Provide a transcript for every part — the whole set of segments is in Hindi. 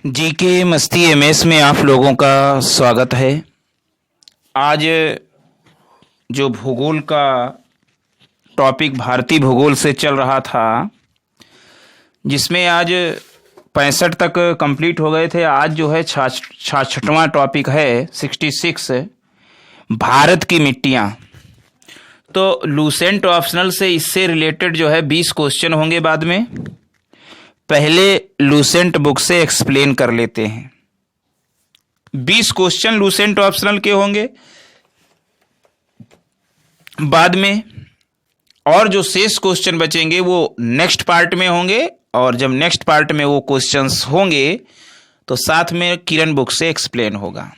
जीके मस्ती एमएस में आप लोगों का स्वागत है। आज जो भूगोल का टॉपिक भारतीय भूगोल से चल रहा था, जिसमें आज 65 तक कंप्लीट हो गए थे। आज जो है 66वां टॉपिक है 66, भारत की मिट्टियाँ। तो लूसेंट ऑप्शनल से इससे रिलेटेड जो है 20 क्वेश्चन होंगे बाद में। पहले लूसेंट बुक से एक्सप्लेन कर लेते हैं। 20 क्वेश्चन लूसेंट ऑप्शनल के होंगे बाद में, और जो शेष क्वेश्चन बचेंगे वो नेक्स्ट पार्ट में होंगे। और जब नेक्स्ट पार्ट में वो क्वेश्चंस होंगे तो साथ में किरण बुक से एक्सप्लेन होगा।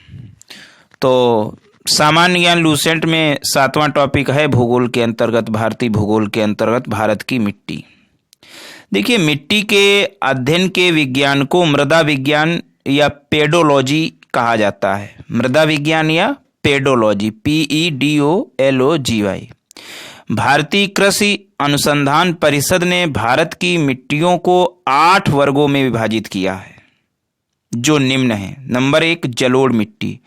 तो सामान्य ज्ञान लूसेंट में 7वां टॉपिक है भूगोल के अंतर्गत, भारतीय भूगोल के अंतर्गत भारत की मिट्टी। देखिए, मिट्टी के अध्ययन के विज्ञान को मृदा विज्ञान या पेडोलॉजी कहा जाता है। मृदा विज्ञान या पेडोलॉजी, PEDOLOGY। भारतीय कृषि अनुसंधान परिषद ने भारत की मिट्टियों को 8 वर्गों में विभाजित किया है, जो निम्न है। नंबर 1, जलोढ़ मिट्टी।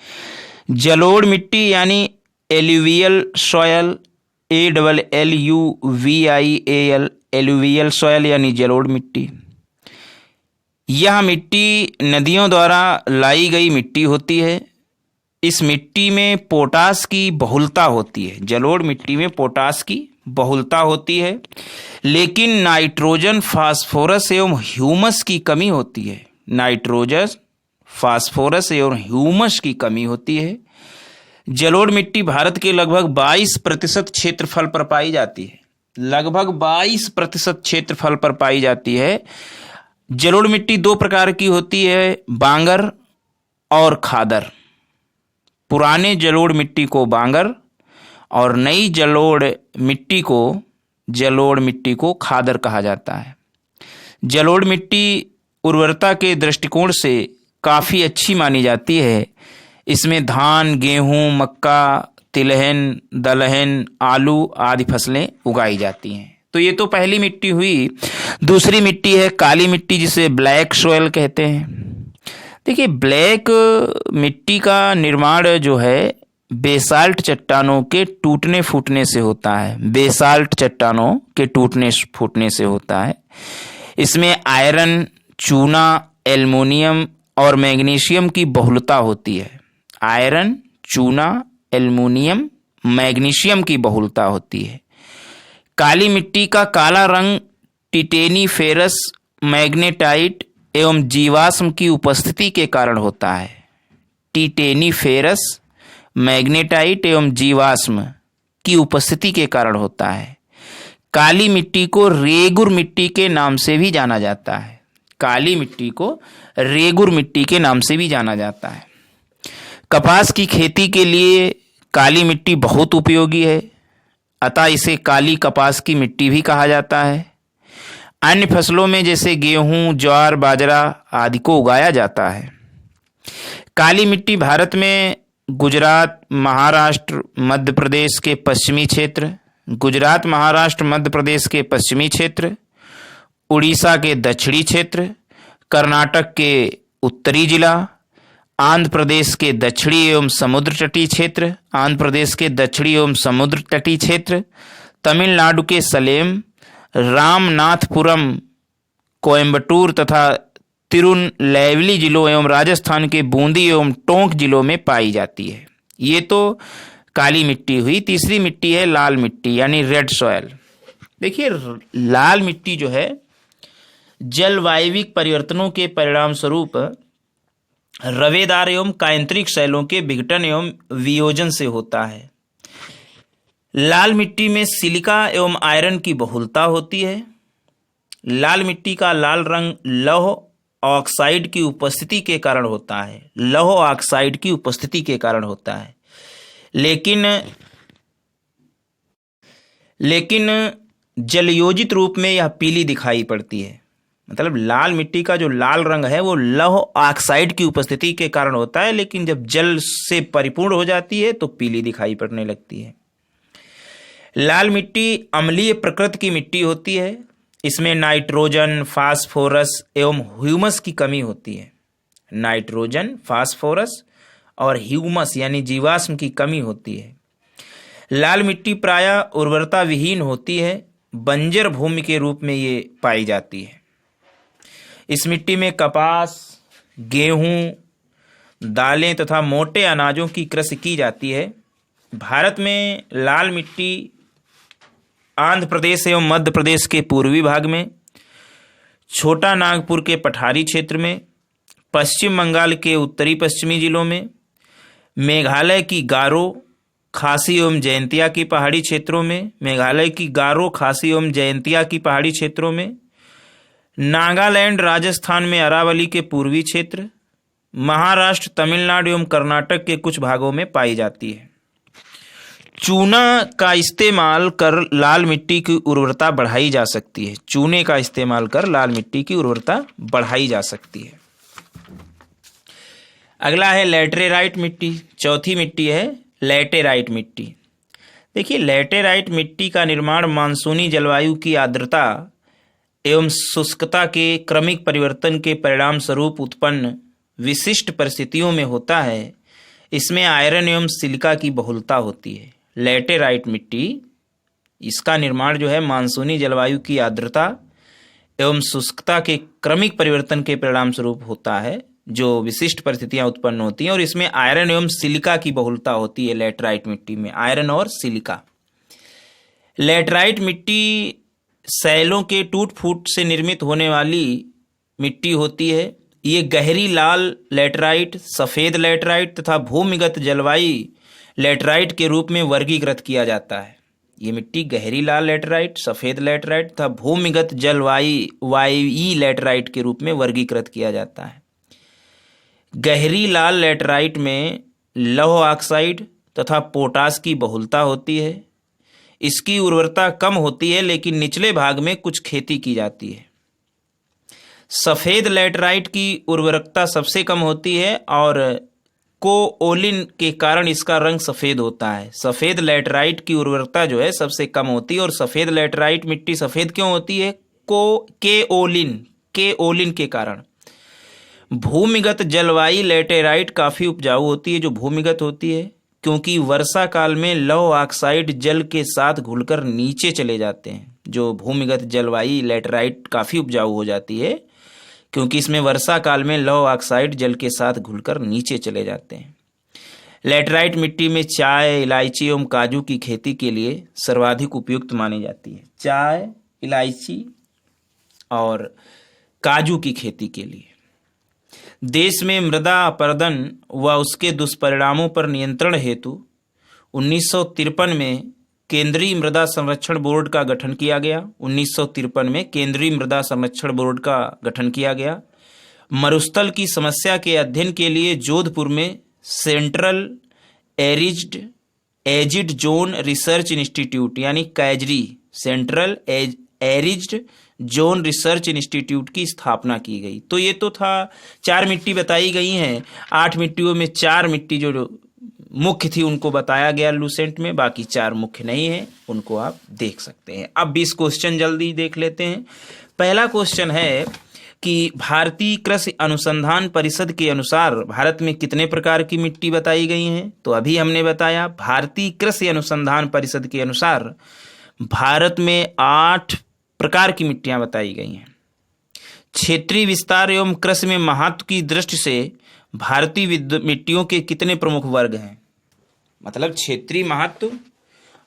जलोढ़ मिट्टी यानी alluvial soil, ALLUVIAL, alluvial soil यानी जलोढ़ मिट्टी। यह मिट्टी नदियों द्वारा लाई गई मिट्टी होती है। इस मिट्टी में पोटास की बहुलता होती है। जलोढ़ मिट्टी में पोटास की बहुलता होती है, लेकिन नाइट्रोजन, फास्फोरस एवं ह्यूमस की कमी होती है। नाइट्रोजन, फास्फोरस एवं ह्यूमस की कमी होती है। जलोढ़ मिट्टी भारत के लगभग 22% क्षेत्रफल पर पाई जाती है। लगभग 22% क्षेत्रफल पर पाई जाती है। जलोढ़ मिट्टी 2 प्रकार की होती है, बांगर और खादर। पुराने जलोढ़ मिट्टी को बांगर और नई जलोढ़ मिट्टी को खादर कहा जाता है। जलोढ़ मिट्टी उर्वरता के दृष्टिकोण से काफ़ी अच्छी मानी जाती है। इसमें धान, गेहूं, मक्का, तिलहन, दलहन, आलू आदि फसलें उगाई जाती हैं। तो ये तो पहली मिट्टी हुई। दूसरी मिट्टी है काली मिट्टी, जिसे ब्लैक सॉयल कहते हैं। देखिए, ब्लैक मिट्टी का निर्माण जो है बेसाल्ट चट्टानों के टूटने फूटने से होता है। बेसाल्ट चट्टानों के टूटने फूटने से होता है। इसमें आयरन, चूना, एल्युमिनियम और मैग्नीशियम की बहुलता होती है। आयरन, चूना, एल्युमिनियम, मैग्नीशियम की बहुलता होती है। काली मिट्टी का काला रंग टिटेनीफेरस, मैग्नेटाइट एवं जीवाश्म की उपस्थिति के कारण होता है। टिटेनीफेरस, मैग्नेटाइट एवं जीवाश्म की उपस्थिति के कारण होता है। काली मिट्टी को रेगुर मिट्टी के नाम से भी जाना जाता है। काली मिट्टी को रेगुर मिट्टी के नाम से भी जाना जाता है। कपास की खेती के लिए काली मिट्टी बहुत उपयोगी है, अतः इसे काली कपास की मिट्टी भी कहा जाता है। अन्य फसलों में जैसे गेहूं, ज्वार, बाजरा आदि को उगाया जाता है। काली मिट्टी भारत में गुजरात, महाराष्ट्र, मध्य प्रदेश के पश्चिमी क्षेत्र, गुजरात, महाराष्ट्र, मध्य प्रदेश के पश्चिमी क्षेत्र, उड़ीसा के दक्षिणी क्षेत्र, कर्नाटक के उत्तरी जिला, आंध्र प्रदेश के दक्षिणी एवं समुद्र तटीय क्षेत्र, आंध्र प्रदेश के दक्षिणी एवं समुद्र तटीय क्षेत्र, तमिलनाडु के सलेम, रामनाथपुरम, कोयम्बटूर तथा तिरुनेलवेली जिलों एवं राजस्थान के बूंदी एवं टोंक जिलों में पाई जाती है। ये तो काली मिट्टी हुई। तीसरी मिट्टी है लाल मिट्टी यानी रेड सॉयल। देखिए, लाल मिट्टी जो है जलवायविक परिवर्तनों के परिणाम स्वरूप रवेदार एवं कायांतरिक शैलों के विघटन एवं वियोजन से होता है। लाल मिट्टी में सिलिका एवं आयरन की बहुलता होती है। लाल मिट्टी का लाल रंग लौह ऑक्साइड की उपस्थिति के कारण होता है। लौह ऑक्साइड की उपस्थिति के कारण होता है। लेकिन जलयोजित रूप में यह पीली दिखाई पड़ती है। मतलब लाल मिट्टी का जो लाल रंग है वो लौह ऑक्साइड की उपस्थिति के कारण होता है, लेकिन जब जल से परिपूर्ण हो जाती है तो पीली दिखाई पड़ने लगती है। लाल मिट्टी अम्लीय प्रकृति की मिट्टी होती है। इसमें नाइट्रोजन, फास्फोरस एवं ह्यूमस की कमी होती है। नाइट्रोजन, फास्फोरस और ह्यूमस यानी जीवाश्म की कमी होती है। लाल मिट्टी प्रायः उर्वरता विहीन होती है, बंजर भूमि के रूप में ये पाई जाती है। इस मिट्टी में कपास, गेहूं, दालें तथा मोटे अनाजों की कृषि की जाती है। भारत में लाल मिट्टी आंध्र प्रदेश एवं मध्य प्रदेश के पूर्वी भाग में, छोटा नागपुर के पठारी क्षेत्र में, पश्चिम बंगाल के उत्तरी पश्चिमी जिलों में, मेघालय की गारो, खासी एवं जयंतिया की पहाड़ी क्षेत्रों में, मेघालय की गारो, खासी एवं जयंतिया की पहाड़ी क्षेत्रों में, नागालैंड, राजस्थान में अरावली के पूर्वी क्षेत्र, महाराष्ट्र, तमिलनाडु एवं कर्नाटक के कुछ भागों में पाई जाती है। चूना का इस्तेमाल कर लाल मिट्टी की उर्वरता बढ़ाई जा सकती है। चूने का इस्तेमाल कर लाल मिट्टी की उर्वरता बढ़ाई जा सकती है। अगला है लैटेराइट मिट्टी। चौथी मिट्टी है लैटेराइट मिट्टी। देखिए, लैटेराइट मिट्टी का निर्माण मानसूनी जलवायु की आर्द्रता एवं शुष्कता के क्रमिक परिवर्तन के परिणाम स्वरूप उत्पन्न विशिष्ट परिस्थितियों में होता है। इसमें आयरन एवं सिलिका की बहुलता होती है। लैटेराइट मिट्टी, इसका निर्माण जो है मानसूनी जलवायु की आर्द्रता एवं शुष्कता के क्रमिक परिवर्तन के परिणाम स्वरूप होता है, जो विशिष्ट परिस्थितियां उत्पन्न होती हैं, और इसमें आयरन एवं सिलिका की बहुलता होती है। लैटेराइट मिट्टी में आयरन और सिलिका। लैटेराइट मिट्टी शैलों के टूट फूट से निर्मित होने वाली मिट्टी होती है। ये गहरी लाल लैटेराइट, सफ़ेद लैटेराइट तथा भूमिगत जलवायु लैटेराइट के रूप में वर्गीकृत किया जाता है। ये मिट्टी गहरी लाल लैटेराइट, सफ़ेद लैटेराइट तथा भूमिगत जलवायु लैटेराइट के रूप में वर्गीकृत किया जाता है। गहरी लाल लैटेराइट में लौह ऑक्साइड तथा पोटास की बहुलता होती है। इसकी उर्वरता कम होती है, लेकिन निचले भाग में कुछ खेती की जाती है। सफ़ेद लैटेराइट की उर्वरकता सबसे कम होती है और कोओलिन के कारण इसका रंग सफ़ेद होता है। सफ़ेद लैटेराइट की उर्वरकता जो है सबसे कम होती है। और सफ़ेद लैटेराइट मिट्टी सफ़ेद क्यों होती है? केओलिन के कारण। भूमिगत जलवायु लैटेराइट काफ़ी उपजाऊ होती है। जो भूमिगत होती है, क्योंकि वर्षा काल में लौह ऑक्साइड जल के साथ घुलकर नीचे चले जाते हैं। जो भूमिगत जलवायु लैटेराइट काफ़ी उपजाऊ हो जाती है, क्योंकि इसमें वर्षा काल में लौह ऑक्साइड जल के साथ घुलकर नीचे चले जाते हैं। लैटेराइट मिट्टी में चाय, इलायची एवं काजू की खेती के लिए सर्वाधिक उपयुक्त मानी जाती है। चाय, इलायची और काजू की खेती के लिए। देश में मृदा अपरदन व उसके दुष्परिणामों पर नियंत्रण हेतु 1953 में केंद्रीय मृदा संरक्षण बोर्ड का गठन किया गया। 1953 में केंद्रीय मृदा संरक्षण बोर्ड का गठन किया गया। मरुस्थल की समस्या के अध्ययन के लिए जोधपुर में सेंट्रल एरिज्ड जोन रिसर्च इंस्टीट्यूट यानी कैजरी, सेंट्रल एरिज्ड जोन रिसर्च इंस्टीट्यूट की स्थापना की गई। तो ये तो था, 4 मिट्टी बताई गई हैं। 8 मिट्टियों में 4 मिट्टी जो मुख्य थी उनको बताया गया लूसेंट में, बाकी 4 मुख्य नहीं है, उनको आप देख सकते हैं। अब 20 क्वेश्चन जल्दी देख लेते हैं। पहला क्वेश्चन है कि भारतीय कृषि अनुसंधान परिषद के अनुसार भारत में कितने प्रकार की मिट्टी बताई गई हैं? तो अभी हमने बताया, भारतीय कृषि अनुसंधान परिषद के अनुसार भारत में 8 प्रकार की मिट्टियां बताई गई हैं। क्षेत्रीय विस्तार एवं कृषि में महत्व की दृष्टि से भारतीय मिट्टियों के कितने प्रमुख वर्ग हैं? मतलब क्षेत्रीय महत्व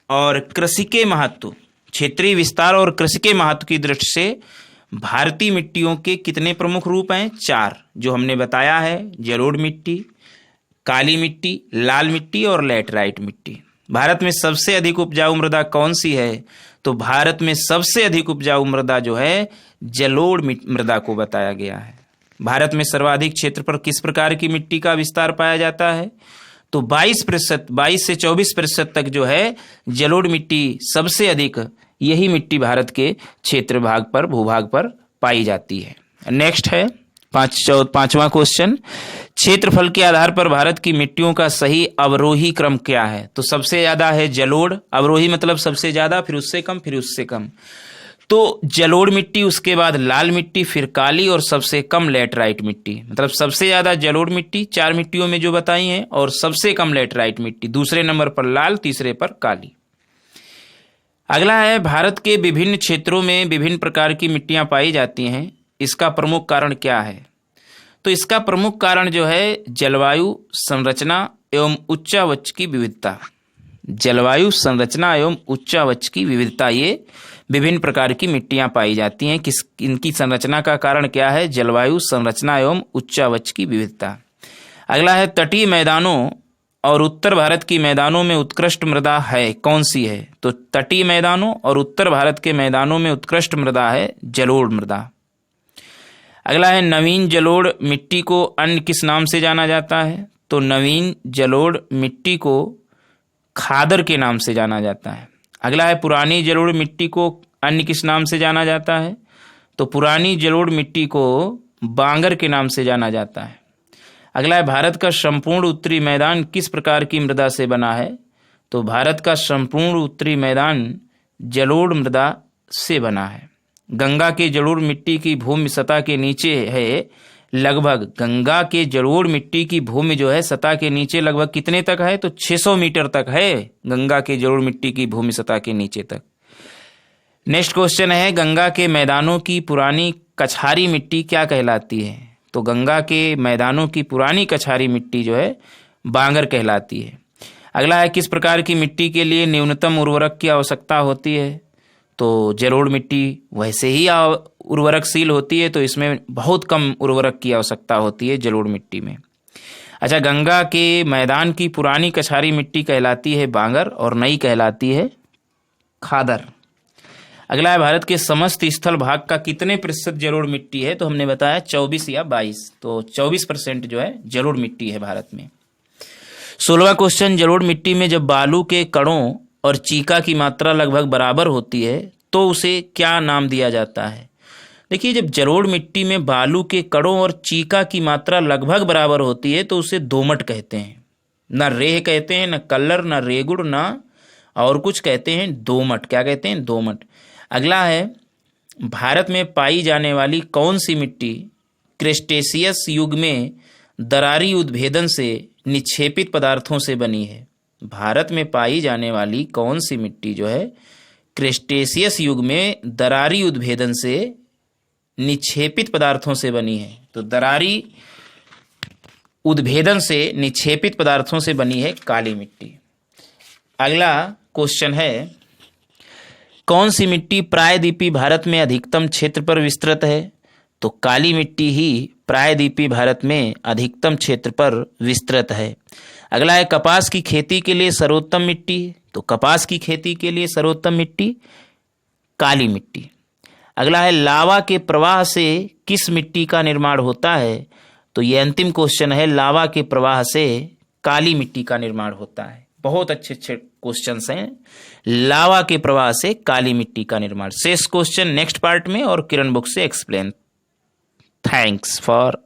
और कृषि के महत्व, क्षेत्रीय विस्तार और कृषि के महत्व की दृष्टि से भारतीय मिट्टियों के कितने प्रमुख रूप हैं? 4, जो हमने बताया है। जलोढ़ मिट्टी, काली मिट्टी, लाल मिट्टी और लैटेराइट मिट्टी। भारत में सबसे अधिक उपजाऊ मृदा कौन सी है? तो भारत में सबसे अधिक उपजाऊ मृदा जो है जलोढ़ मृदा को बताया गया है। भारत में सर्वाधिक क्षेत्र पर किस प्रकार की मिट्टी का विस्तार पाया जाता है? तो 22% 22 से 24% तक जो है जलोढ़ मिट्टी सबसे अधिक, यही मिट्टी भारत के क्षेत्र भाग पर, भूभाग पर पाई जाती है। नेक्स्ट है 5वां क्वेश्चन, क्षेत्रफल के आधार पर भारत की मिट्टियों का सही अवरोही क्रम क्या है? तो सबसे ज्यादा है जलोढ़, अवरोही मतलब सबसे ज्यादा, फिर उससे कम, फिर उससे कम। तो जलोढ़ मिट्टी, उसके बाद लाल मिट्टी, फिर काली और सबसे कम लैटराइट मिट्टी। मतलब सबसे ज़्यादा जलोढ़ मिट्टी 4 मिट्टियों में जो बताई हैं, और सबसे कम लैटराइट मिट्टी, दूसरे नंबर पर लाल, तीसरे पर काली। अगला है, भारत के विभिन्न क्षेत्रों में विभिन्न प्रकार की मिट्टियां पाई जाती हैं, इसका प्रमुख कारण क्या है? तो इसका प्रमुख कारण जो है जलवायु संरचना एवं उच्चावच की विविधता। जलवायु संरचना एवं उच्चावच की विविधता, ये विभिन्न प्रकार की मिट्टियां पाई जाती हैं। इनकी संरचना का कारण क्या है? जलवायु संरचना एवं उच्चावच की विविधता। अगला है, तटीय मैदानों और उत्तर भारत की मैदानों में उत्कृष्ट मृदा है, कौन सी है? तो तटीय मैदानों और उत्तर भारत के मैदानों में उत्कृष्ट मृदा है जलोढ़ मृदा। अगला है, नवीन जलोढ़ मिट्टी को अन्य किस नाम से जाना जाता है? तो नवीन जलोढ़ मिट्टी को खादर के नाम से जाना जाता है। अगला है, पुरानी जलोढ़ मिट्टी को अन्य किस नाम से जाना जाता है? तो पुरानी जलोढ़ मिट्टी को बांगर के नाम से जाना जाता है। अगला है, भारत का संपूर्ण उत्तरी मैदान किस प्रकार की मृदा से बना है? तो भारत का संपूर्ण उत्तरी मैदान जलोढ़ मृदा से बना है। गंगा के जलोढ़ मिट्टी की भूमि सतह के नीचे है लगभग, गंगा के जलोढ़ मिट्टी की भूमि जो है सतह के नीचे लगभग कितने तक है? तो 600 मीटर तक है गंगा के जलोढ़ मिट्टी की भूमि सतह के नीचे तक। नेक्स्ट क्वेश्चन है, गंगा के मैदानों की पुरानी कछारी मिट्टी क्या कहलाती है? तो गंगा के मैदानों की पुरानी कछारी मिट्टी जो है बांगर कहलाती है। अगला है, किस प्रकार की मिट्टी के लिए न्यूनतम उर्वरक की आवश्यकता होती है? तो जलोढ़ मिट्टी वैसे ही उर्वरकशील होती है, तो इसमें बहुत कम उर्वरक की आवश्यकता होती है जलोढ़ मिट्टी में। अच्छा, गंगा के मैदान की पुरानी कछारी मिट्टी कहलाती है बांगर और नई कहलाती है खादर। अगला है, भारत के समस्त स्थल भाग का कितने प्रतिशत जलोढ़ मिट्टी है? तो हमने बताया 24 या 22, तो 24% जो है जलोढ़ मिट्टी है भारत में। 16वां क्वेश्चन, जलोढ़ मिट्टी में जब बालू के कणों और चीका की मात्रा लगभग बराबर होती है तो उसे क्या नाम दिया जाता है? देखिए, जब जलोढ़ मिट्टी में बालू के कणों और चीका की मात्रा लगभग बराबर होती है तो उसे दोमट कहते हैं। न रेह कहते हैं, न कल्लर, न रेगुड़, न और कुछ कहते हैं, दोमट। क्या कहते हैं? दोमट। अगला है, भारत में पाई जाने वाली कौन सी मिट्टी क्रेस्टेशियस युग में दरारी उद्भेदन से निक्षेपित पदार्थों से बनी है? भारत में पाई जाने वाली कौन सी मिट्टी जो है क्रेस्टेशियस युग में दरारी उद्भेदन से निक्षेपित पदार्थों से बनी है? तो दरारी उद्भेदन से निक्षेपित पदार्थों से बनी है काली मिट्टी। अगला क्वेश्चन है, कौन सी मिट्टी प्रायद्वीपीय भारत में अधिकतम क्षेत्र पर विस्तृत है? तो काली मिट्टी ही प्रायद्वीपीय भारत में अधिकतम क्षेत्र पर विस्तृत है। अगला है, कपास की खेती के लिए सर्वोत्तम मिट्टी? तो कपास की खेती के लिए सर्वोत्तम मिट्टी काली मिट्टी। अगला है, लावा के प्रवाह से किस मिट्टी का निर्माण होता है? तो ये अंतिम क्वेश्चन है, लावा के प्रवाह से काली मिट्टी का निर्माण होता है। बहुत अच्छे अच्छे क्वेश्चंस हैं। लावा के प्रवाह से काली मिट्टी का निर्माण। शेष क्वेश्चन नेक्स्ट पार्ट में और किरण बुक से एक्सप्लेन। Thanks for